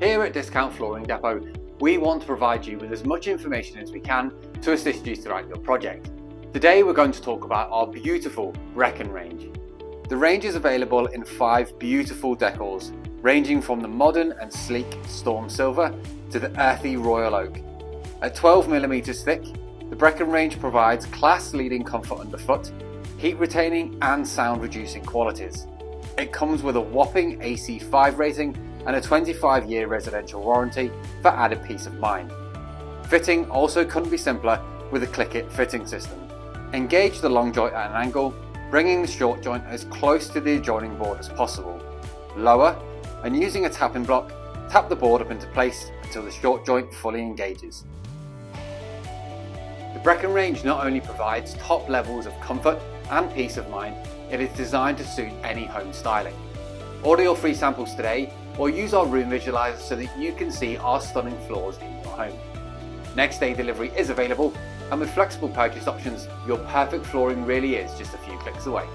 Here at Discount Flooring Depot, we want to provide you with as much information as we can to assist you throughout your project. Today we're going to talk about our beautiful Brecon range. The range is available in 5 beautiful decors, ranging from the modern and sleek Storm Silver to the earthy Royal Oak. At 12mm thick, the Brecon range provides class-leading comfort underfoot, heat-retaining and sound-reducing qualities. It comes with a whopping AC5 rating and a 25-year residential warranty for added peace of mind. Fitting also couldn't be simpler with a click-it fitting system. Engage the long joint at an angle, bringing the short joint as close to the adjoining board as possible. Lower, and using a tapping block, tap the board up into place until the short joint fully engages. The Brecon range not only provides top levels of comfort and peace of mind, it is designed to suit any home styling. Order your free samples today or use our room visualizer so that you can see our stunning floors in your home. Next day delivery is available, and with flexible purchase options, your perfect flooring really is just a few clicks away.